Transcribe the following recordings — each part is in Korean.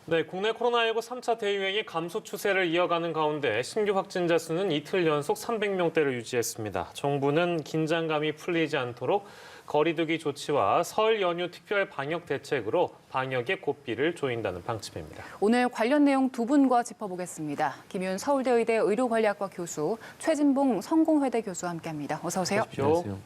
네, 국내 코로나19 3차 대유행이 감소 추세를 이어가는 가운데 신규 확진자 수는 이틀 연속 300명대를 유지했습니다. 정부는 긴장감이 풀리지 않도록 거리두기 조치와 설 연휴 특별 방역 대책으로 방역에 고삐를 조인다는 방침입니다. 오늘 관련 내용 두 분과 짚어보겠습니다. 김윤 서울대의대 의료관리학과 교수, 최진봉 성공회대 교수와 함께합니다. 어서 오세요. 안녕하세요.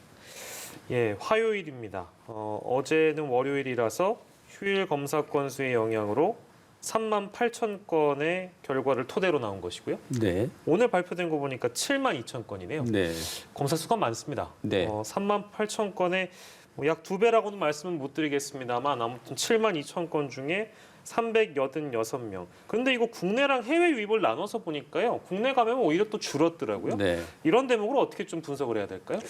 예, 화요일입니다. 어제는 월요일이라서 휴일 검사 건수의 영향으로 3만 8천 건의 결과를 토대로 나온 것이고요. 네. 오늘 발표된 거 보니까 7만 2천 건이네요. 네. 검사 수가 많습니다. 네. 3만 8천 건에 약 2배라고는 말씀은 못 드리겠습니다만 아무튼 7만 2천 건 중에 386명. 그런데 이거 국내랑 해외 유입을 나눠서 보니까요. 국내 감염은 오히려 또 줄었더라고요. 네. 이런 대목을 어떻게 좀 분석을 해야 될까요?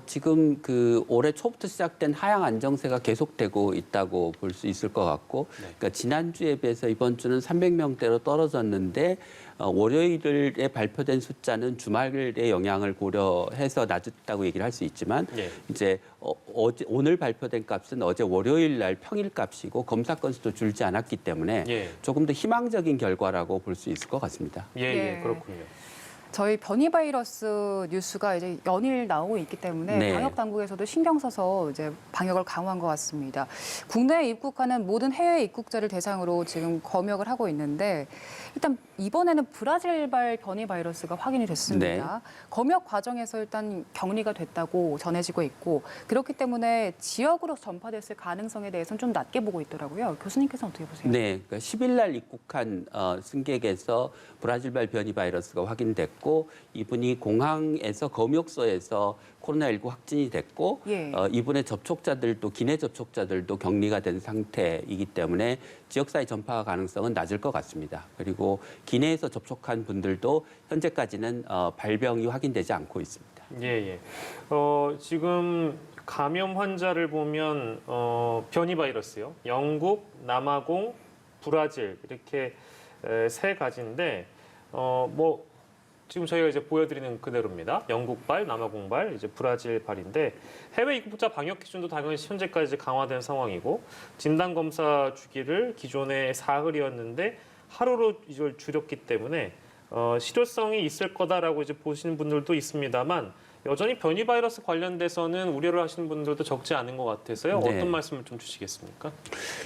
지금 올해 초부터 시작된 하향 안정세가 계속되고 있다고 볼 수 있을 것 같고, 네. 그러니까 지난주에 비해서 이번 주는 300명대로 떨어졌는데 월요일에 발표된 숫자는 주말의 영향을 고려해서 낮았다고 얘기를 할 수 있지만 예. 이제 오늘 발표된 값은 어제 월요일 날 평일 값이고 검사 건수도 줄지 않았기 때문에 예. 조금 더 희망적인 결과라고 볼 수 있을 것 같습니다. 예, 예. 그렇군요. 저희 변이 바이러스 뉴스가 이제 연일 나오고 있기 때문에 네. 방역 당국에서도 신경 써서 이제 방역을 강화한 것 같습니다. 국내에 입국하는 모든 해외 입국자를 대상으로 지금 검역을 하고 있는데 일단 이번에는 브라질발 변이 바이러스가 확인이 됐습니다. 검역 과정에서 일단 격리가 됐다고 전해지고 있고 그렇기 때문에 지역으로 전파됐을 가능성에 대해서는 좀 낮게 보고 있더라고요. 교수님께서는 어떻게 보세요? 네, 그러니까 10일 날 입국한 승객에서 브라질발 변이 바이러스가 확인됐고 이분이 공항에서 검역소에서 코로나19 확진이 됐고 예. 이분의 접촉자들도 기내 접촉자들도 격리가 된 상태이기 때문에 지역사회 전파 가능성은 낮을 것 같습니다. 그리고 기내에서 접촉한 분들도 현재까지는 발병이 확인되지 않고 있습니다. 예, 예. 지금 감염 환자를 보면 변이 바이러스요. 영국, 남아공, 브라질 이렇게 세 가지인데 지금 저희가 이제 보여드리는 그대로입니다. 영국발, 남아공발, 이제 브라질발인데 해외 입국자 방역 기준도 당연히 현재까지 강화된 상황이고 진단 검사 주기를 기존에 사흘이었는데 하루로 이걸 줄였기 때문에 실효성이 있을 거다라고 이제 보시는 분들도 있습니다만 여전히 변이 바이러스 관련돼서는 우려를 하시는 분들도 적지 않은 것 같아서요. 네. 어떤 말씀을 좀 주시겠습니까?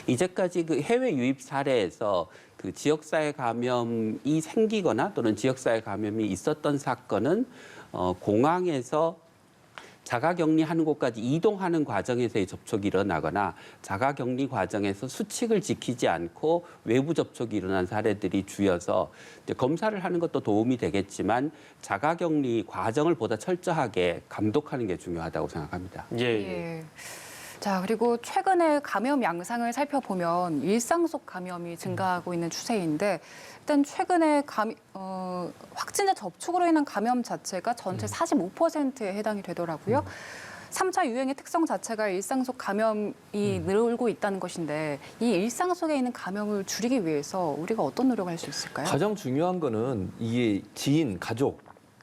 이제까지 그 해외 유입 사례에서 그 지역사회 감염이 생기거나 또는 지역사회 감염이 있었던 사건은 공항에서 자가격리하는 곳까지 이동하는 과정에서의 접촉이 일어나거나 자가격리 과정에서 수칙을 지키지 않고 외부 접촉이 일어난 사례들이 주여서 이제 검사를 하는 것도 도움이 되겠지만 자가격리 과정을 보다 철저하게 감독하는 게 중요하다고 생각합니다. 예, 예. 예. 자, 그리고 최근에 감염 양상을 살펴보면 일상 속 감염이 증가하고 있는 추세인데 일단 최근에 확진자 접촉으로 인한 감염 자체가 전체 45%에 해당이 되더라고요. 3차 유행의 특성 자체가 일상 속 감염이 늘고 있다는 것인데 이 일상 속에 있는 감염을 줄이기 위해서 우리가 어떤 노력을 할 수 있을까요? 가장 중요한 거는 이게 지인, 가족,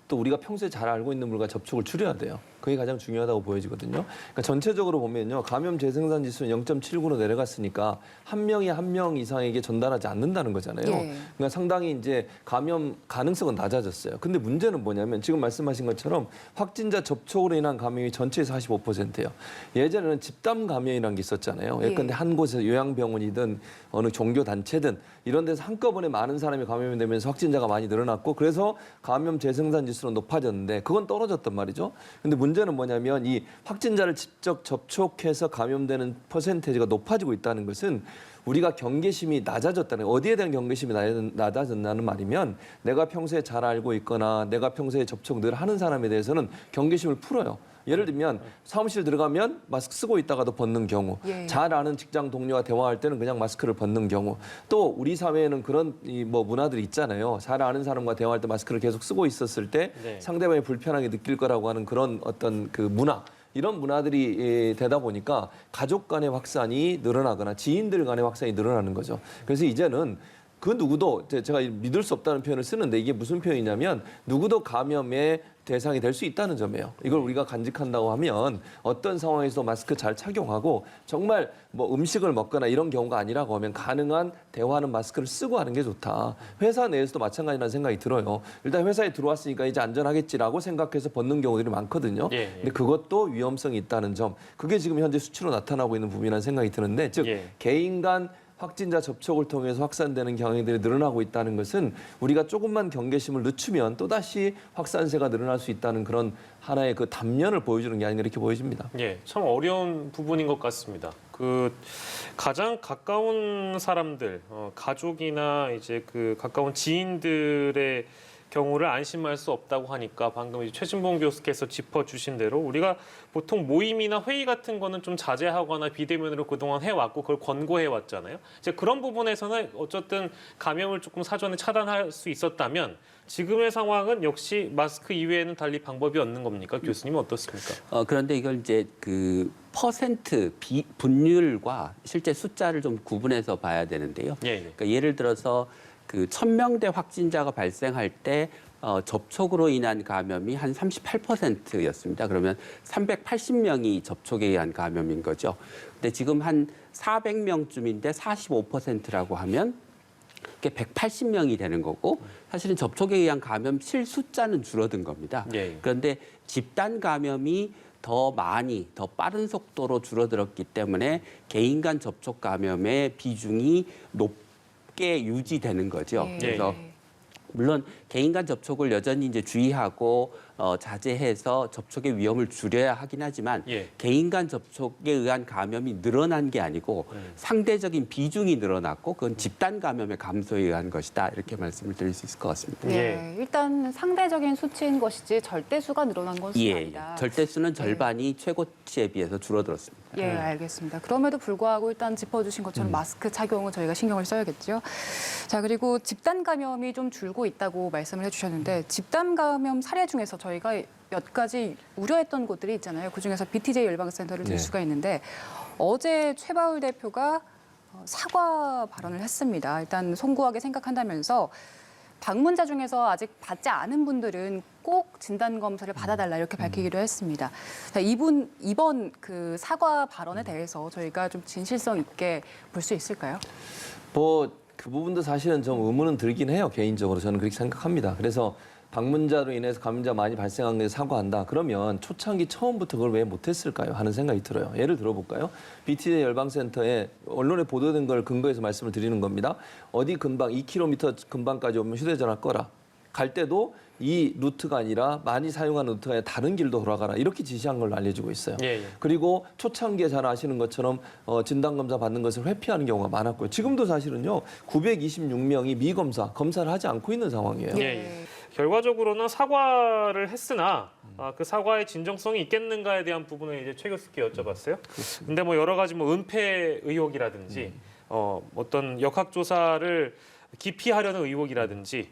또 우리가 평소에 잘 알고 있는 분과 접촉을 줄여야 돼요. 그게 가장 중요하다고 보여지거든요. 그러니까 전체적으로 보면요. 감염 재생산 지수는 0.79로 내려갔으니까 한 명이 한 명 이상에게 전달하지 않는다는 거잖아요. 예. 그러니까 상당히 이제 감염 가능성은 낮아졌어요. 근데 문제는 뭐냐면 지금 말씀하신 것처럼 확진자 접촉으로 인한 감염이 전체에서 45%예요. 예전에는 집단 감염이라는 게 있었잖아요. 예컨대 한 곳에서 요양병원이든 어느 종교 단체든 이런 데서 한꺼번에 많은 사람이 감염이 되면서 확진자가 많이 늘어났고 그래서 감염 재생산 지수는 높아졌는데 그건 떨어졌단 말이죠. 근데 문제는 뭐냐면 이 확진자를 직접 접촉해서 감염되는 퍼센테이지가 높아지고 있다는 것은 우리가 경계심이 낮아졌다는 거예요. 어디에 대한 경계심이 낮아졌다는 말이면 내가 평소에 잘 알고 있거나 내가 평소에 접촉 늘 하는 사람에 대해서는 경계심을 풀어요. 예를 들면 사무실 들어가면 마스크 쓰고 있다가도 벗는 경우, 예. 잘 아는 직장 동료와 대화할 때는 그냥 마스크를 벗는 경우, 또 우리 사회에는 그런 문화들이 있잖아요. 잘 아는 사람과 대화할 때 마스크를 계속 쓰고 있었을 때 네. 상대방이 불편하게 느낄 거라고 하는 그런 어떤 그 문화. 이런 문화들이 되다 보니까 가족 간의 확산이 늘어나거나 지인들 간의 확산이 늘어나는 거죠. 그래서 이제는 그 누구도 제가 믿을 수 없다는 표현을 쓰는데 이게 무슨 표현이냐면 누구도 감염의 대상이 될 수 있다는 점이에요. 이걸 우리가 간직한다고 하면 어떤 상황에서도 마스크 잘 착용하고 정말 뭐 음식을 먹거나 이런 경우가 아니라고 하면 가능한 대화하는 마스크를 쓰고 하는 게 좋다. 회사 내에서도 마찬가지라는 생각이 들어요. 일단 회사에 들어왔으니까 이제 안전하겠지라고 생각해서 벗는 경우들이 많거든요. 예, 예. 근데 그것도 위험성이 있다는 점. 그게 지금 현재 수치로 나타나고 있는 부분이라는 생각이 드는데 즉 예. 개인 간 확진자 접촉을 통해서 확산되는 경향들이 늘어나고 있다는 것은 우리가 조금만 경계심을 늦추면 또다시 확산세가 늘어날 수 있다는 그런 하나의 그 단면을 보여주는 게 아닌가 이렇게 보여집니다. 예, 참 어려운 부분인 것 같습니다. 그 가장 가까운 사람들, 가족이나 이제 그 가까운 지인들의 경우를 안심할 수 없다고 하니까 방금 이제 최진봉 교수께서 짚어주신 대로 우리가 보통 모임이나 회의 같은 거는 좀 자제하거나 비대면으로 그동안 해왔고 그걸 권고해왔잖아요. 이제 그런 부분에서는 어쨌든 감염을 조금 사전에 차단할 수 있었다면 지금의 상황은 역시 마스크 이외에는 달리 방법이 없는 겁니까? 교수님은 어떻습니까? 그런데 이걸 이제 그 퍼센트 분율과 실제 숫자를 좀 구분해서 봐야 되는데요. 예, 예. 그러니까 예를 들어서 그 1000명대 확진자가 발생할 때 접촉으로 인한 감염이 한 38%였습니다. 그러면 380명이 접촉에 의한 감염인 거죠. 근데 지금 한 400명쯤인데 45%라고 하면 그게 180명이 되는 거고 사실은 접촉에 의한 감염 실숫자는 줄어든 겁니다. 예, 예. 그런데 집단 감염이 더 많이, 더 빠른 속도로 줄어들었기 때문에 개인 간 접촉 감염의 비중이 높게 유지되는 거죠. 예. 그래서 물론 개인 간 접촉을 여전히 이제 주의하고 자제해서 접촉의 위험을 줄여야 하긴 하지만 예. 개인 간 접촉에 의한 감염이 늘어난 게 아니고 상대적인 비중이 늘어났고 그건 집단 감염의 감소에 의한 것이다. 이렇게 말씀을 드릴 수 있을 것 같습니다. 예, 일단 상대적인 수치인 것이지 절대수가 늘어난 것은 예, 아니다. 절대수는 절반이 최고치에 비해서 줄어들었습니다. 예, 알겠습니다. 그럼에도 불구하고 일단 짚어주신 것처럼 마스크 착용은 저희가 신경을 써야겠죠. 자, 그리고 집단 감염이 좀 줄고 있다고 말씀을 해주셨는데 집단 감염 사례 중에서 저희가 몇 가지 우려했던 곳들이 있잖아요. 그중에서 BTJ 열방센터를 들 네. 수가 있는데 어제 최바울 대표가 사과 발언을 했습니다. 일단 송구하게 생각한다면서 방문자 중에서 아직 받지 않은 분들은 꼭 진단 검사를 받아달라 이렇게 밝히기도 했습니다. 자, 이번 그 사과 발언에 대해서 저희가 좀 진실성 있게 볼 수 있을까요? 뭐 그 부분도 사실은 좀 의문은 들긴 해요. 개인적으로 저는 그렇게 생각합니다. 그래서 방문자로 인해서 감염자 많이 발생한 게 사과한다. 그러면 초창기 처음부터 그걸 왜 못했을까요? 하는 생각이 들어요. 예를 들어볼까요? BTJ 열방센터에 언론에 보도된 걸 근거해서 말씀을 드리는 겁니다. 어디 근방 2km 근방까지 오면 휴대전화 꺼라. 갈 때도 이 루트가 아니라 많이 사용하는 루트가 아니라 다른 길도 돌아가라. 이렇게 지시한 걸로 알려지고 있어요. 예, 예. 그리고 초창기에 잘 아시는 것처럼 진단검사 받는 것을 회피하는 경우가 많았고요. 지금도 사실은요. 926명이 미검사, 검사를 하지 않고 있는 상황이에요. 예, 예. 결과적으로는 사과를 했으나 그 사과의 진정성이 있겠는가에 대한 부분을 이제 최 교수께 여쭤봤어요. 근데 뭐 여러 가지 뭐 은폐 의혹이라든지 어떤 역학조사를 기피하려는 의혹이라든지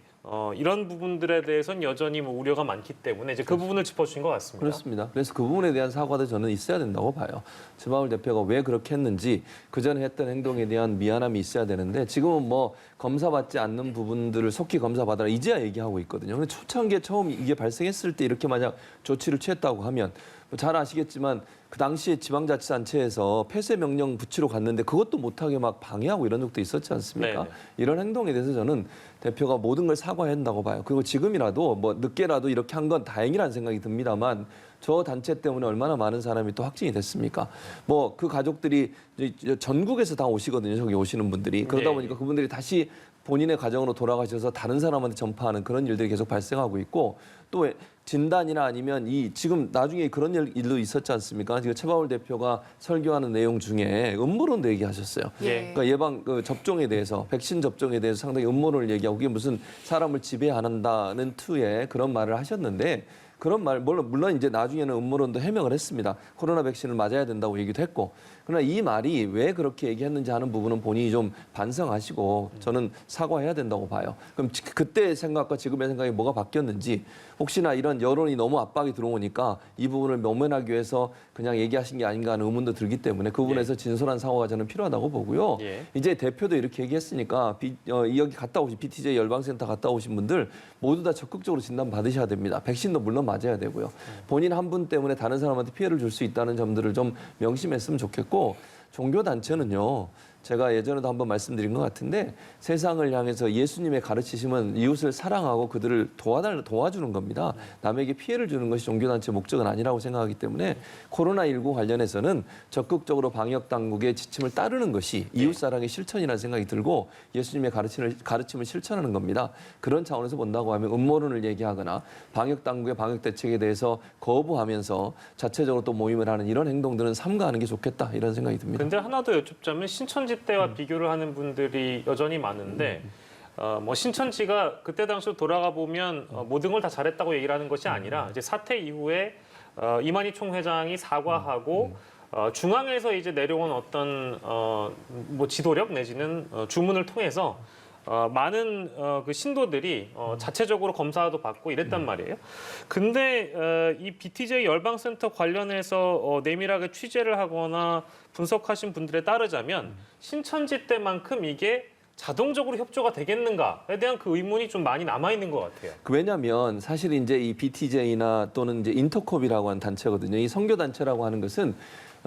이런 부분들에 대해서는 여전히 뭐 우려가 많기 때문에 이제 그 부분을 짚어주신 것 같습니다. 그렇습니다. 그래서 그 부분에 대한 사과도 저는 있어야 된다고 봐요. 최바울 대표가 왜 그렇게 했는지 그 전에 했던 행동에 대한 미안함이 있어야 되는데 지금은 뭐 검사받지 않는 부분들을 속히 검사받아라 이제야 얘기하고 있거든요. 근데 초창기에 처음 이게 발생했을 때 이렇게 만약 조치를 취했다고 하면 잘 아시겠지만 그 당시에 지방자치단체에서 폐쇄 명령 붙이러 갔는데 그것도 못하게 막 방해하고 이런 적도 있었지 않습니까? 네네. 이런 행동에 대해서 저는 대표가 모든 걸 사과해야 한다고 봐요. 그리고 지금이라도 뭐 늦게라도 이렇게 한 건 다행이라는 생각이 듭니다만 저 단체 때문에 얼마나 많은 사람이 또 확진이 됐습니까? 뭐 그 가족들이 이제 전국에서 다 오시거든요. 저기 오시는 분들이. 그러다 네. 보니까 그분들이 다시 본인의 가정으로 돌아가셔서 다른 사람한테 전파하는 그런 일들이 계속 발생하고 있고 또 진단이나 아니면 이 지금 나중에 그런 일도 있었지 않습니까? 지금 최바울 대표가 설교하는 내용 중에 음모론도 얘기하셨어요. 예. 그러니까 예방 접종에 대해서 백신 접종에 대해서 상당히 음모론을 얘기하고 그게 무슨 사람을 지배 안 한다는 투의 그런 말을 하셨는데 그런 말 물론 이제 나중에는 음모론도 해명을 했습니다. 코로나 백신을 맞아야 된다고 얘기도 했고. 그러나 이 말이 왜 그렇게 얘기했는지 하는 부분은 본인이 좀 반성하시고 저는 사과해야 된다고 봐요. 그럼 그때의 생각과 지금의 생각이 뭐가 바뀌었는지 혹시나 이런 여론이 너무 압박이 들어오니까 이 부분을 모면하기 위해서 그냥 얘기하신 게 아닌가 하는 의문도 들기 때문에 그 부분에서 진솔한 사과가 저는 필요하다고 보고요. 이제 대표도 이렇게 얘기했으니까 여기 갔다 오신 BTJ 열방센터 갔다 오신 분들 모두 다 적극적으로 진단 받으셔야 됩니다. 백신도 물론 맞아야 되고요. 본인 한 분 때문에 다른 사람한테 피해를 줄 수 있다는 점들을 좀 명심했으면 좋겠고 종교 단체는요. 제가 예전에도 한번 말씀드린 것 같은데 세상을 향해서 예수님의 가르치심은 이웃을 사랑하고 그들을 도와주는 겁니다. 남에게 피해를 주는 것이 종교단체의 목적은 아니라고 생각하기 때문에 코로나19 관련해서는 적극적으로 방역당국의 지침을 따르는 것이 이웃사랑의 실천이라는 생각이 들고 예수님의 가르침을 실천하는 겁니다. 그런 차원에서 본다고 하면 음모론을 얘기하거나 방역당국의 방역대책에 대해서 거부하면서 자체적으로 또 모임을 하는 이런 행동들은 삼가하는 게 좋겠다 이런 생각이 듭니다. 근데 하나 더 여쭙자면 신천지 때와 비교를 하는 분들이 여전히 많은데 뭐 신천지가 그때 당시로 돌아가 보면 모든 걸 다 잘했다고 얘기를 하는 것이 아니라 이제 사태 이후에 이만희 총회장이 사과하고 중앙에서 이제 내려온 어떤 뭐 지도력 내지는 주문을 통해서 많은 그 신도들이 자체적으로 검사도 받고 이랬단 말이에요. 근데 이 BTJ 열방센터 관련해서 내밀하게 취재를 하거나 분석하신 분들에 따르자면 신천지 때만큼 이게 자동적으로 협조가 되겠는가에 대한 그 의문이 좀 많이 남아 있는 것 같아요. 왜냐하면 사실 이제 이 BTJ나 또는 이제 인터컵이라고 하는 단체거든요. 이 선교 단체라고 하는 것은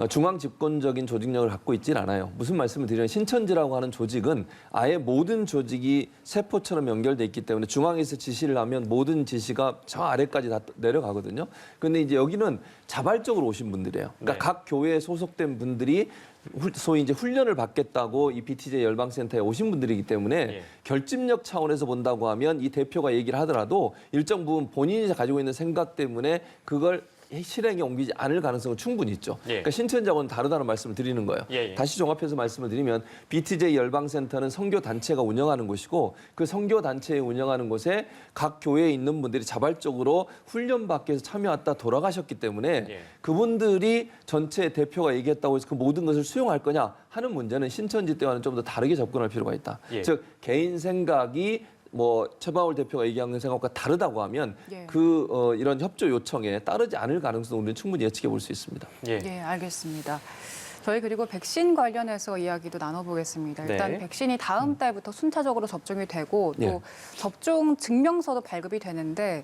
중앙 집권적인 조직력을 갖고 있질 않아요. 무슨 말씀을 드리냐면 신천지라고 하는 조직은 아예 모든 조직이 세포처럼 연결돼 있기 때문에 중앙에서 지시를 하면 모든 지시가 저 아래까지 다 내려가거든요. 그런데 이제 여기는 자발적으로 오신 분들이에요. 그러니까 각 교회에 소속된 분들이 소위 이제 훈련을 받겠다고 이 BTJ 열방센터에 오신 분들이기 때문에 결집력 차원에서 본다고 하면 이 대표가 얘기를 하더라도 일정 부분 본인이 가지고 있는 생각 때문에 그걸 실행에 옮기지 않을 가능성은 충분히 있죠. 그러니까 신천지하고는 다르다는 말씀을 드리는 거예요. 다시 종합해서 말씀을 드리면 BTJ 열방센터는 선교 단체가 운영하는 곳이고 그 선교 단체에 운영하는 곳에 각 교회에 있는 분들이 자발적으로 훈련받기 위해서 참여했다 돌아가셨기 때문에 그분들이 전체 대표가 얘기했다고 해서 그 모든 것을 수용할 거냐 하는 문제는 신천지 때와는 좀 더 다르게 접근할 필요가 있다. 즉 개인 생각이 뭐 최바울 대표가 얘기하는 생각과 다르다고 하면 이런 협조 요청에 따르지 않을 가능성을 우리는 충분히 예측해 볼 수 있습니다. 네, 알겠습니다. 저희 그리고 백신 관련해서 이야기도 나눠보겠습니다. 일단 백신이 다음 달부터 순차적으로 접종이 되고 또 접종 증명서도 발급이 되는데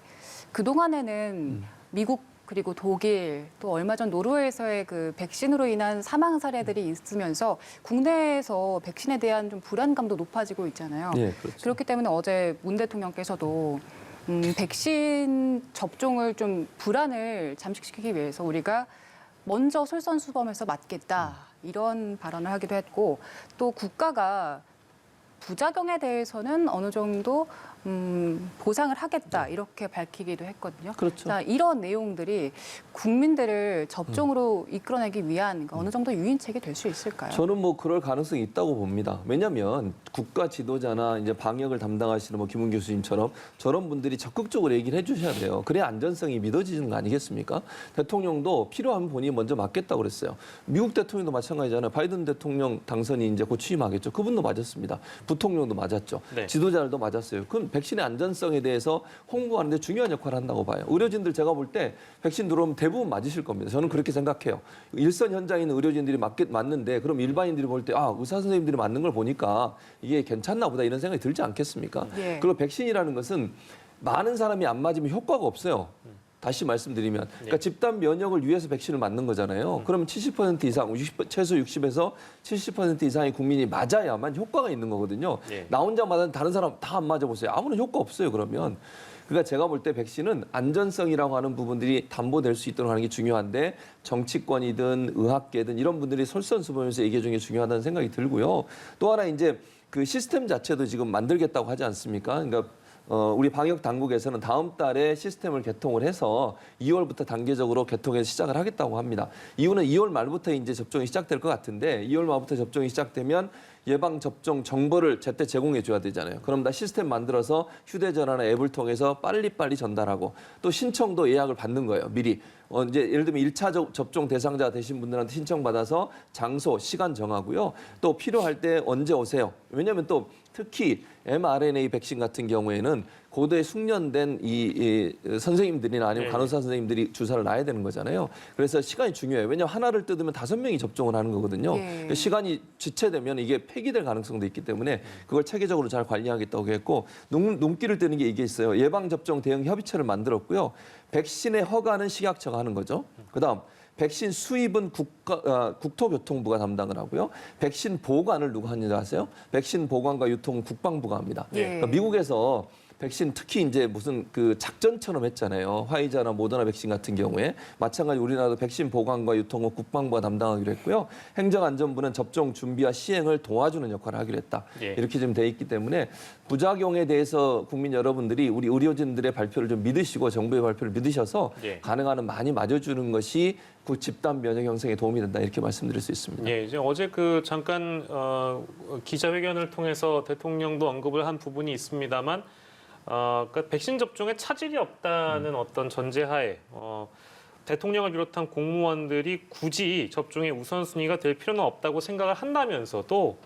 그동안에는 미국 그리고 독일 또 얼마 전 노르웨이에서의 그 백신으로 인한 사망 사례들이 있으면서 국내에서 백신에 대한 좀 불안감도 높아지고 있잖아요. 그렇죠. 그렇기 때문에 어제 문 대통령께서도 백신 접종을 좀 불안을 잠식시키기 위해서 우리가 먼저 솔선수범해서 맞겠다 이런 발언을 하기도 했고 또 국가가 부작용에 대해서는 어느 정도 보상을 하겠다 이렇게 밝히기도 했거든요. 그렇죠. 자, 이런 내용들이 국민들을 접종으로 이끌어내기 위한 어느 정도 유인책이 될 수 있을까요? 저는 뭐 그럴 가능성이 있다고 봅니다. 왜냐하면 국가 지도자나 이제 방역을 담당하시는 뭐 김은 교수님처럼 저런 분들이 적극적으로 얘기를 해주셔야 돼요. 그래야 안전성이 믿어지는 거 아니겠습니까? 대통령도 필요하면 본인이 먼저 맞겠다고 그랬어요. 미국 대통령도 마찬가지잖아요. 바이든 대통령 당선이 이제 곧 취임하겠죠. 그분도 맞았습니다. 부통령도 맞았죠. 지도자들도 맞았어요. 그럼 백신의 안전성에 대해서 홍보하는 데 중요한 역할을 한다고 봐요. 의료진들 제가 볼 때 백신 들어오면 대부분 맞으실 겁니다. 저는 그렇게 생각해요. 일선 현장에 있는 의료진들이 맞는데 그럼 일반인들이 볼 때 의사 선생님들이 맞는 걸 보니까 이게 괜찮나 보다 이런 생각이 들지 않겠습니까? 그리고 백신이라는 것은 많은 사람이 안 맞으면 효과가 없어요. 다시 말씀드리면 그러니까 집단 면역을 위해서 백신을 맞는 거잖아요. 그러면 70% 이상, 최소 60에서 70% 이상의 국민이 맞아야만 효과가 있는 거거든요. 나 혼자 맞았는데 다른 사람 다 안 맞아보세요. 아무런 효과 없어요, 그러면. 그러니까 제가 볼 때 백신은 안전성이라고 하는 부분들이 담보될 수 있도록 하는 게 중요한데 정치권이든 의학계든 이런 분들이 솔선수범해서 얘기해 주는 게 중요하다는 생각이 들고요. 또 하나 이제 그 시스템 자체도 지금 만들겠다고 하지 않습니까? 그러니까 우리 방역 당국에서는 다음 달에 시스템을 개통을 해서 2월부터 단계적으로 개통해서 시작을 하겠다고 합니다. 이유는 2월 말부터 이제 접종이 시작될 것 같은데 2월 말부터 접종이 시작되면 예방 접종 정보를 제때 제공해 줘야 되잖아요. 그럼 다 시스템 만들어서 휴대전화나 앱을 통해서 빨리빨리 전달하고 또 신청도 예약을 받는 거예요. 미리. 이제 예를 들면 1차 접종 대상자 되신 분들한테 신청받아서 장소, 시간 정하고요. 또 필요할 때 언제 오세요. 왜냐하면 또 특히 mRNA 백신 같은 경우에는 고도에 숙련된 이 선생님들이나 아니면 네. 간호사 선생님들이 주사를 놔야 되는 거잖아요. 그래서 시간이 중요해요. 왜냐하면 하나를 뜯으면 5명이 접종을 하는 거거든요. 예. 시간이 지체되면 이게 폐기될 가능성도 있기 때문에 그걸 체계적으로 잘 관리하겠다고 했고 눈길을 뜨는 게 이게 있어요. 예방접종 대응 협의체를 만들었고요. 백신의 허가는 식약처가 하는 거죠. 그다음 백신 수입은 국토교통부가 담당을 하고요. 백신 보관을 누가 하는지 아세요? 백신 보관과 유통은 국방부가 합니다. 예. 그러니까 미국에서 백신 특히 이제 무슨 그 작전처럼 했잖아요. 화이자나 모더나 백신 같은 경우에 마찬가지 우리나라도 백신 보관과 유통은 국방부가 담당하기로 했고요. 행정안전부는 접종 준비와 시행을 도와주는 역할을 하기로 했다. 예. 이렇게 좀 돼 있기 때문에 부작용에 대해서 국민 여러분들이 우리 의료진들의 발표를 좀 믿으시고 정부의 발표를 믿으셔서 예. 가능한 한 많이 맞아주는 것이 그 집단 면역 형성에 도움이 된다 이렇게 말씀드릴 수 있습니다. 예, 이제 어제 그 잠깐 기자회견을 통해서 대통령도 언급을 한 부분이 있습니다만, 그러니까 백신 접종에 차질이 없다는 어떤 전제하에 대통령을 비롯한 공무원들이 굳이 접종의 우선순위가 될 필요는 없다고 생각을 한다면서도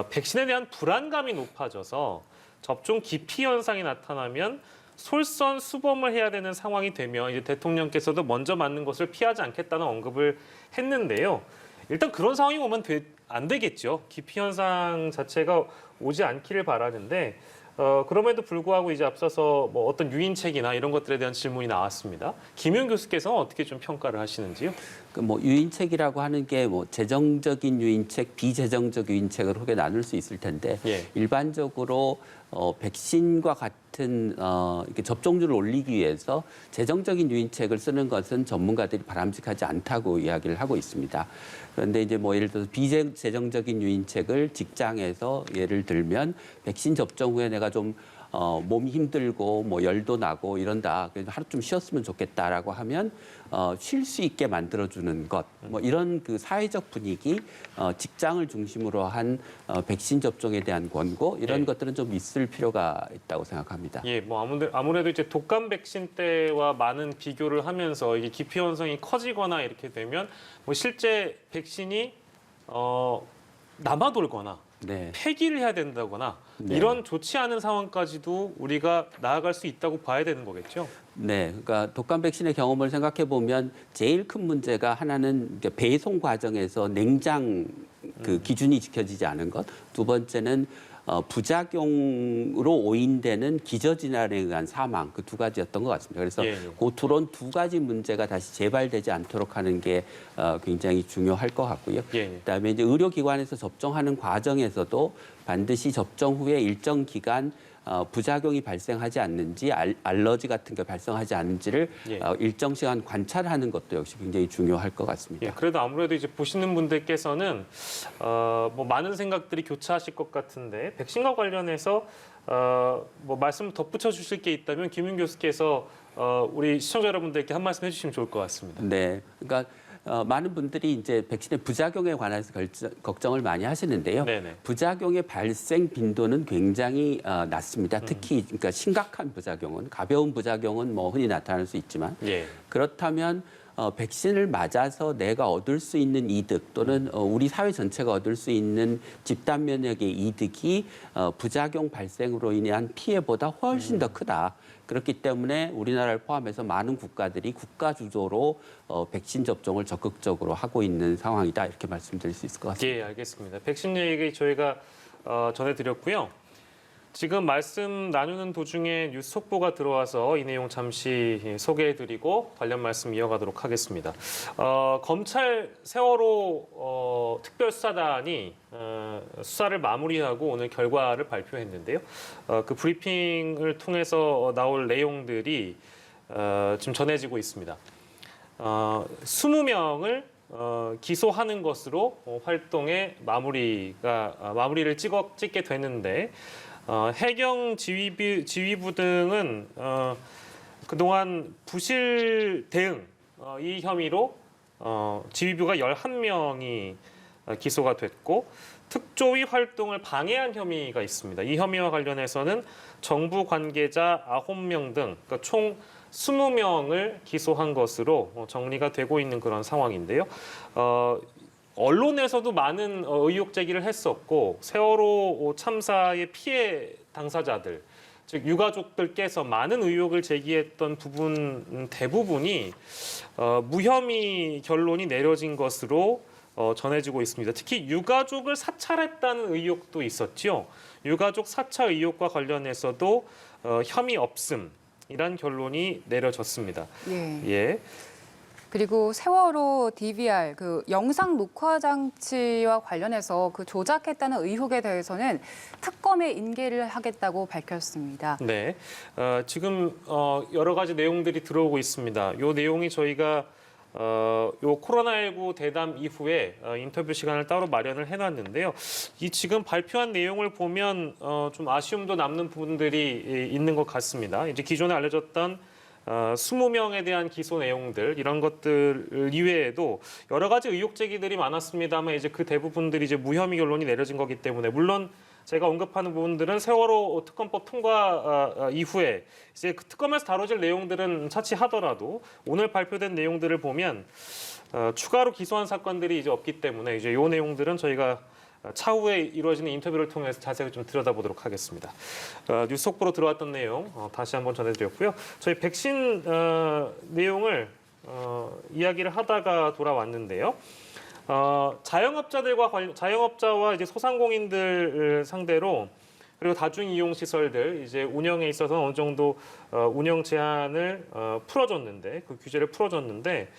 백신에 대한 불안감이 높아져서 접종 기피 현상이 나타나면 솔선수범을 해야 되는 상황이 되면 이제 대통령께서도 먼저 맞는 것을 피하지 않겠다는 언급을 했는데요. 일단 그런 상황이 오면 안 되겠죠. 기피 현상 자체가 오지 않기를 바라는데 그럼에도 불구하고 이제 앞서서 뭐 어떤 유인책이나 이런 것들에 대한 질문이 나왔습니다. 김윤 교수께서는 어떻게 좀 평가를 하시는지요? 그 뭐 유인책이라고 하는 게 뭐 재정적인 유인책, 비재정적 유인책으로 크게 나눌 수 있을 텐데 예. 일반적으로 백신과 같은 이렇게 접종률을 올리기 위해서 재정적인 유인책을 쓰는 것은 전문가들이 바람직하지 않다고 이야기를 하고 있습니다. 그런데 이제 뭐 예를 들어서 비재정적인 유인책을 직장에서 예를 들면 백신 접종 후에 내가 좀 몸이 힘들고 뭐 열도 나고 이런다. 그래서 하루 좀 쉬었으면 좋겠다라고 하면 쉴 수 있게 만들어주는 것. 뭐 이런 그 사회적 분위기, 직장을 중심으로 한 백신 접종에 대한 권고 이런 네. 것들은 좀 있을 필요가 있다고 생각합니다. 예, 뭐 아무래도 이제 독감 백신 때와 많은 비교를 하면서 이게 기피 현상이 커지거나 이렇게 되면 뭐 실제 백신이 남아 돌거나 네. 폐기를 해야 된다거나 네. 이런 좋지 않은 상황까지도 우리가 나아갈 수 있다고 봐야 되는 거겠죠. 네, 그러니까 독감 백신의 경험을 생각해 보면 제일 큰 문제가 하나는 이제 배송 과정에서 냉장 그 기준이 지켜지지 않은 것. 두 번째는 부작용으로 오인되는 기저질환에 의한 사망 그 두 가지였던 것 같습니다. 그래서 예. 그 두 가지 문제가 다시 재발되지 않도록 하는 게 굉장히 중요할 것 같고요. 예. 그다음에 이제 의료기관에서 접종하는 과정에서도 반드시 접종 후에 일정 기간 부작용이 발생하지 않는지 알러지 같은 게 발생하지 않는지를 예. 일정 시간 관찰하는 것도 역시 굉장히 중요할 것 같습니다. 예, 그래도 아무래도 이제 보시는 분들께서는 뭐 많은 생각들이 교차하실 것 같은데 백신과 관련해서 뭐 말씀 덧붙여 주실 게 있다면 김윤 교수께서 우리 시청자 여러분들께 한 말씀 해주시면 좋을 것 같습니다. 네, 그러니까 많은 분들이 이제 백신의 부작용에 관해서 걱정을 많이 하시는데요. 네네. 부작용의 발생 빈도는 굉장히 낮습니다. 특히 그러니까 심각한 부작용은 가벼운 부작용은 뭐 흔히 나타날 수 있지만 예. 그렇다면 백신을 맞아서 내가 얻을 수 있는 이득 또는 우리 사회 전체가 얻을 수 있는 집단 면역의 이득이 부작용 발생으로 인한 피해보다 훨씬 더 크다. 그렇기 때문에 우리나라를 포함해서 많은 국가들이 국가 주도로 백신 접종을 적극적으로 하고 있는 상황이다. 이렇게 말씀드릴 수 있을 것 같습니다. 예, 알겠습니다. 백신 얘기 저희가 전해드렸고요. 지금 말씀 나누는 도중에 뉴스 속보가 들어와서 이 내용 잠시 소개해드리고 관련 말씀 이어가도록 하겠습니다. 검찰 세월호 특별수사단이 수사를 마무리하고 오늘 결과를 발표했는데요. 그 브리핑을 통해서 나올 내용들이 지금 전해지고 있습니다. 20명을 기소하는 것으로 활동의 마무리를 찍게 됐는데 해경 지휘부 등은 그동안 부실 대응 이 혐의로 지휘부가 11명이 기소가 됐고 특조위 활동을 방해한 혐의가 있습니다. 이 혐의와 관련해서는 정부 관계자 9명 등 그러니까 총 20명을 기소한 것으로 정리가 되고 있는 그런 상황인데요. 언론에서도 많은 의혹 제기를 했었고 세월호 참사의 피해 당사자들, 즉 유가족들께서 많은 의혹을 제기했던 부분 대부분이 무혐의 결론이 내려진 것으로 전해지고 있습니다. 특히 유가족을 사찰했다는 의혹도 있었죠. 유가족 사찰 의혹과 관련해서도 혐의 없음이란 결론이 내려졌습니다. 예. 예. 그리고 세월호 DVR 그 영상 녹화 장치와 관련해서 그 조작했다는 의혹에 대해서는 특검에 인계를 하겠다고 밝혔습니다. 네, 지금 여러 가지 내용들이 들어오고 있습니다. 이 내용이 저희가 요 코로나19 대담 이후에 인터뷰 시간을 따로 마련을 해놨는데요. 이 지금 발표한 내용을 보면 좀 아쉬움도 남는 부분들이 있는 것 같습니다. 이제 기존에 알려졌던 20명에 대한 기소 내용들 이런 것들 이외에도 여러 가지 의혹 제기들이 많았습니다만 이제 그 대부분들이 이제 무혐의 결론이 내려진 거기 때문에 물론 제가 언급하는 부분들은 세월호 특검법 통과 이후에 이제 그 특검에서 다뤄질 내용들은 차치하더라도 오늘 발표된 내용들을 보면 추가로 기소한 사건들이 이제 없기 때문에 이제 이 내용들은 저희가 차후에 이루어지는 인터뷰를 통해서 자세히 좀 들여다보도록 하겠습니다. 뉴스 속보로 들어왔던 내용 다시 한번 전해드렸고요. 저희 백신 내용을 이야기를 하다가 돌아왔는데요. 자영업자와 이제 소상공인들 상대로 그리고 다중이용 시설들 이제 운영에 있어서 어느 정도 운영 제한을 풀어줬는데 그 규제를 풀어줬는데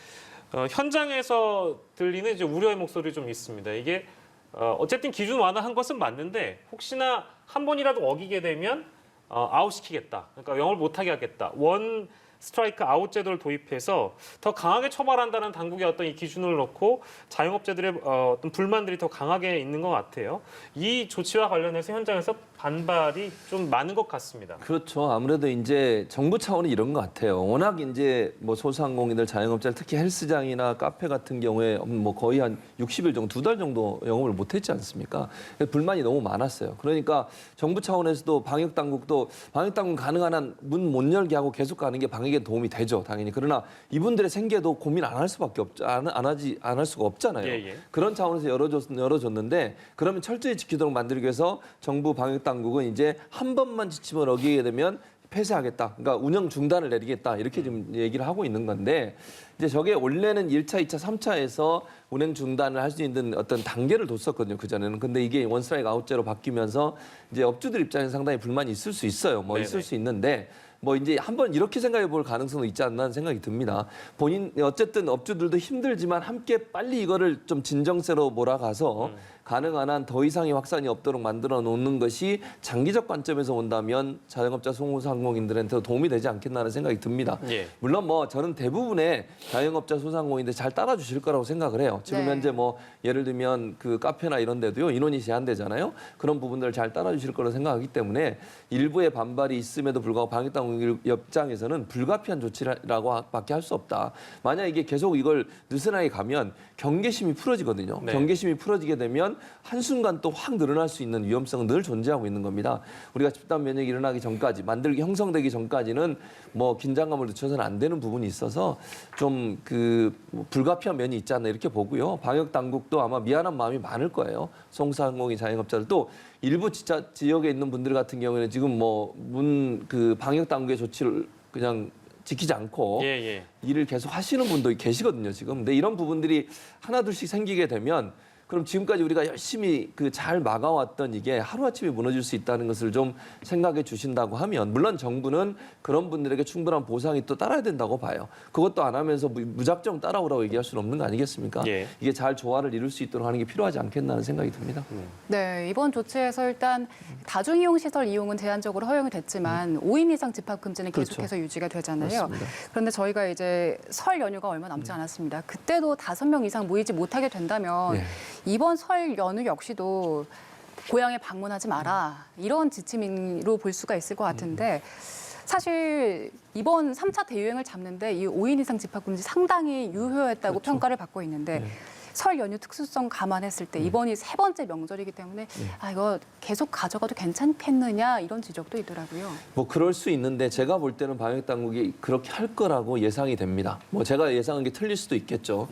현장에서 들리는 이제 우려의 목소리 좀 있습니다. 이게 어쨌든 기준 완화한 것은 맞는데 혹시나 한 번이라도 어기게 되면 아웃시키겠다. 그러니까 영업을 못하게 하겠다. 원 스트라이크 아웃 제도를 도입해서 더 강하게 처벌한다는 당국의 어떤 이 기준을 놓고 자영업자들의 어떤 불만들이 더 강하게 있는 것 같아요. 이 조치와 관련해서 현장에서 반발이 좀 많은 것 같습니다. 그렇죠. 아무래도 이제 정부 차원이 이런 것 같아요. 워낙 이제 뭐 소상공인들, 자영업자들 특히 헬스장이나 카페 같은 경우에 뭐 거의 한 60일 정도, 2달 정도 영업을 못했지 않습니까? 불만이 너무 많았어요. 그러니까 정부 차원에서도 방역 당국은 가능한 한 문 못 열게 하고 계속 가는 게 방역에 도움이 되죠, 당연히. 그러나 이분들의 생계도 고민 안 할 수밖에 없죠. 안 할 수가 없잖아요. 예. 그런 차원에서 열어줬는데 그러면 철저히 지키도록 만들기 위해서 정부 방역 당국은 이제 한 번만 지침을 어기게 되면 폐쇄하겠다. 그러니까 운영 중단을 내리겠다. 이렇게 지금 얘기를 하고 있는 건데 이제 저게 원래는 1차, 2차, 3차에서 운행 중단을 할 수 있는 어떤 단계를 뒀었거든요. 그전에는. 근데 이게 원스트라이크 아웃제로 바뀌면서 이제 업주들 입장에서 상당히 불만이 있을 수 있어요. 뭐 네네. 있을 수 있는데 뭐 이제 한번 이렇게 생각해 볼 가능성도 있지 않나 하는 생각이 듭니다. 어쨌든 업주들도 힘들지만 함께 빨리 이거를 좀 진정세로 몰아가서 가능한 한 더 이상의 확산이 없도록 만들어 놓는 것이 장기적 관점에서 본다면 자영업자, 소상공인들한테 도움이 되지 않겠나 하는 생각이 듭니다. 예. 물론 뭐 저는 대부분의 자영업자, 소상공인들 잘 따라주실 거라고 생각을 해요. 지금 네. 현재 뭐 예를 들면 그 카페나 이런 데도요 인원이 제한되잖아요. 그런 부분들을 잘 따라주실 거라고 생각하기 때문에 일부의 반발이 있음에도 불구하고 방역당국 입장에서는 불가피한 조치라고밖에 할 수 없다. 만약 이게 계속 이걸 느슨하게 가면 경계심이 풀어지거든요. 네. 경계심이 풀어지게 되면 한순간 또 확 늘어날 수 있는 위험성은 늘 존재하고 있는 겁니다. 우리가 집단 면역이 일어나기 전까지, 형성되기 전까지는 뭐 긴장감을 늦춰서는 안 되는 부분이 있어서 좀 뭐 불가피한 면이 있지 않나 이렇게 보고요. 방역 당국도 아마 미안한 마음이 많을 거예요. 소상공인 자영업자들 또 일부 지역에 있는 분들 같은 경우에는 지금 방역 당국의 조치를 그냥 지키지 않고 일을 계속 하시는 분도 계시거든요, 지금. 근데 이런 부분들이 하나둘씩 생기게 되면 그럼 지금까지 우리가 열심히 잘 막아왔던 이게 하루아침에 무너질 수 있다는 것을 좀 생각해 주신다고 하면 물론 정부는 그런 분들에게 충분한 보상이 또 따라야 된다고 봐요. 그것도 안 하면서 무작정 따라오라고 얘기할 수는 없는 거 아니겠습니까? 예. 이게 잘 조화를 이룰 수 있도록 하는 게 필요하지 않겠나 하는 생각이 듭니다. 네, 이번 조치에서 일단 다중이용 시설 이용은 제한적으로 허용이 됐지만 5인 이상 집합 금지는 계속해서 그렇죠. 유지가 되잖아요. 맞습니다. 그런데 저희가 이제 설 연휴가 얼마 남지 않았습니다. 그때도 5명 이상 모이지 못하게 된다면 네. 이번 설 연휴 역시도 고향에 방문하지 마라 이런 지침으로 볼 수가 있을 것 같은데 사실 이번 3차 대유행을 잡는데 이 5인 이상 집합 금지 상당히 유효했다고 그렇죠. 평가를 받고 있는데 네. 설 연휴 특수성 감안했을 때 이번이 세 번째 명절이기 때문에 이거 계속 가져가도 괜찮겠느냐 이런 지적도 있더라고요. 뭐 그럴 수 있는데 제가 볼 때는 방역 당국이 그렇게 할 거라고 예상이 됩니다. 뭐 제가 예상한 게 틀릴 수도 있겠죠.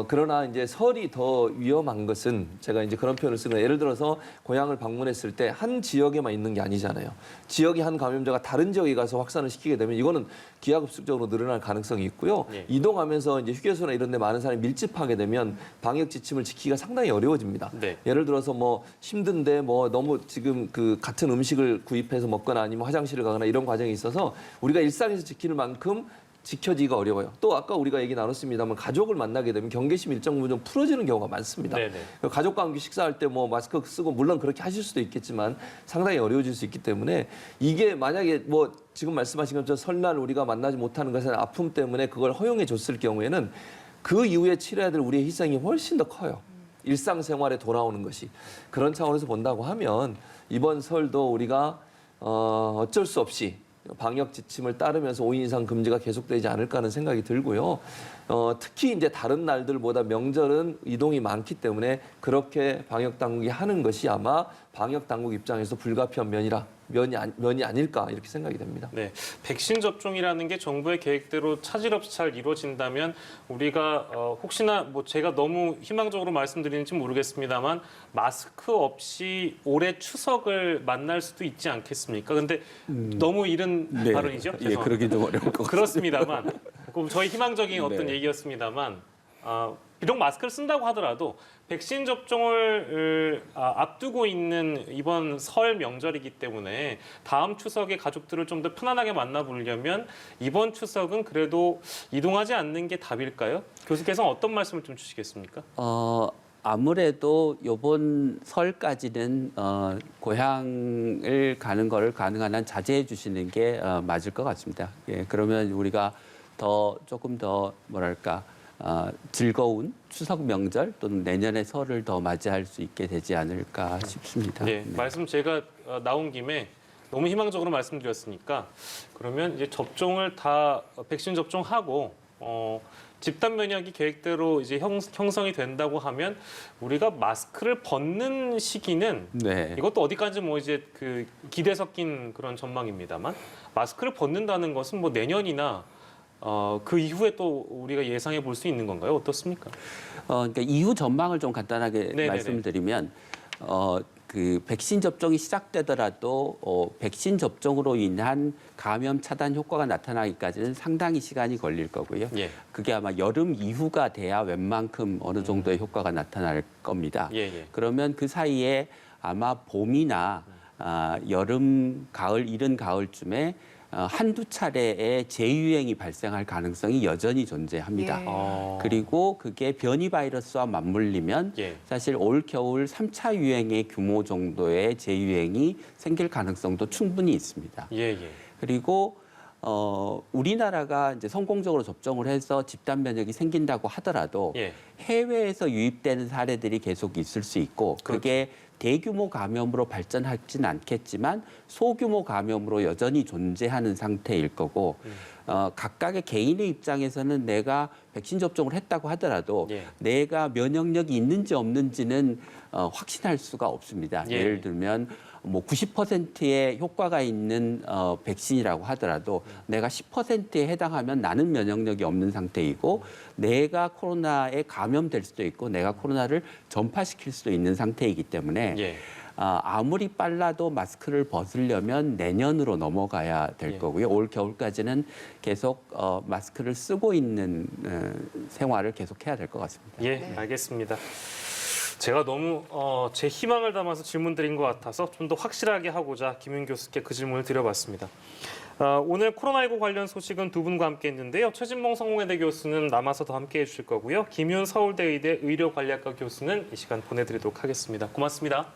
그러나 이제 설이 더 위험한 것은 제가 이제 그런 표현을 쓰는 거예요. 예를 들어서 고향을 방문했을 때 한 지역에만 있는 게 아니잖아요. 지역의 한 감염자가 다른 지역에 가서 확산을 시키게 되면 이거는 기하급수적으로 늘어날 가능성이 있고요. 예. 이동하면서 이제 휴게소나 이런 데 많은 사람이 밀집하게 되면 방역 지침을 지키기가 상당히 어려워집니다. 네. 예를 들어서 뭐 힘든데 뭐 너무 지금 그 같은 음식을 구입해서 먹거나 아니면 화장실을 가거나 이런 과정이 있어서 우리가 일상에서 지키는 만큼 지켜지기가 어려워요. 또 아까 우리가 얘기 나눴습니다만 가족을 만나게 되면 경계심 일정 부분 좀 풀어지는 경우가 많습니다. 네네. 가족과 함께 식사할 때 뭐 마스크 쓰고 물론 그렇게 하실 수도 있겠지만 상당히 어려워질 수 있기 때문에 이게 만약에 뭐 지금 말씀하신 것처럼 설날 우리가 만나지 못하는 것은 아픔 때문에 그걸 허용해 줬을 경우에는 그 이후에 치러야 될 우리의 희생이 훨씬 더 커요. 일상생활에 돌아오는 것이. 그런 차원에서 본다고 하면 이번 설도 우리가 어쩔 수 없이 방역 지침을 따르면서 5인 이상 금지가 계속되지 않을까 하는 생각이 들고요. 특히 이제 다른 날들보다 명절은 이동이 많기 때문에 그렇게 방역 당국이 하는 것이 아마 방역 당국 입장에서 불가피한 면이 아닐까 이렇게 생각이 됩니다. 네, 백신 접종이라는 게 정부의 계획대로 차질 없이 잘 이루어진다면 우리가 혹시나 뭐 제가 너무 희망적으로 말씀드리는지 모르겠습니다만 마스크 없이 올해 추석을 만날 수도 있지 않겠습니까? 근데 너무 이른 발언이죠? 예, 죄송합니다. 그러긴 좀 어려울 것 같습니다. 그렇습니다만 그럼 저희 희망적인 어떤 네. 얘기였습니다만 비록 마스크를 쓴다고 하더라도 백신 접종을 앞두고 있는 이번 설 명절이기 때문에 다음 추석에 가족들을 좀 더 편안하게 만나보려면 이번 추석은 그래도 이동하지 않는 게 답일까요? 교수께서 어떤 말씀을 좀 주시겠습니까? 아무래도 이번 설까지는 고향을 가는 거를 가능한 한 자제해 주시는 게 맞을 것 같습니다. 예, 그러면 우리가 조금 더 뭐랄까 즐거운 추석 명절 또는 내년의 설을 더 맞이할 수 있게 되지 않을까 싶습니다. 네, 말씀 제가 나온 김에 너무 희망적으로 말씀드렸으니까 그러면 이제 접종을 다 백신 접종하고 집단 면역이 계획대로 이제 형성이 된다고 하면 우리가 마스크를 벗는 시기는 네. 이것도 어디까지 뭐 이제 그 기대 섞인 그런 전망입니다만 마스크를 벗는다는 것은 뭐 내년이나 그 이후에 또 우리가 예상해 볼 수 있는 건가요? 어떻습니까? 그러니까 이후 전망을 좀 간단하게 네네네. 말씀드리면 그 백신 접종이 시작되더라도 백신 접종으로 인한 감염 차단 효과가 나타나기까지는 상당히 시간이 걸릴 거고요. 예. 그게 아마 여름 이후가 돼야 웬만큼 어느 정도의 효과가 나타날 겁니다. 예. 그러면 그 사이에 아마 봄이나 여름, 가을, 이른 가을쯤에 한두 차례의 재유행이 발생할 가능성이 여전히 존재합니다. 예. 그리고 그게 변이 바이러스와 맞물리면 예. 사실 올 겨울 3차 유행의 규모 정도의 재유행이 생길 가능성도 충분히 있습니다. 예. 그리고 우리나라가 이제 성공적으로 접종을 해서 집단 면역이 생긴다고 하더라도 예. 해외에서 유입되는 사례들이 계속 있을 수 있고 그게 대규모 감염으로 발전하진 않겠지만 소규모 감염으로 여전히 존재하는 상태일 거고 각각의 개인의 입장에서는 내가 백신 접종을 했다고 하더라도 예. 내가 면역력이 있는지 없는지는 확신할 수가 없습니다. 예. 예를 들면 뭐 90%의 효과가 있는 백신이라고 하더라도 내가 10%에 해당하면 나는 면역력이 없는 상태이고 내가 코로나에 감염될 수도 있고 내가 코로나를 전파시킬 수도 있는 상태이기 때문에 예. 아무리 빨라도 마스크를 벗으려면 내년으로 넘어가야 될 예. 거고요. 올 겨울까지는 계속 마스크를 쓰고 있는 생활을 계속해야 될 것 같습니다. 예, 알겠습니다. 제가 너무 제 희망을 담아서 질문드린 것 같아서 좀 더 확실하게 하고자 김윤 교수께 그 질문을 드려봤습니다. 오늘 코로나19 관련 소식은 두 분과 함께 했는데요. 최진봉 성공회대 교수는 남아서 더 함께 해주실 거고요. 김윤 서울대 의대 의료관리학과 교수는 이 시간 보내드리도록 하겠습니다. 고맙습니다.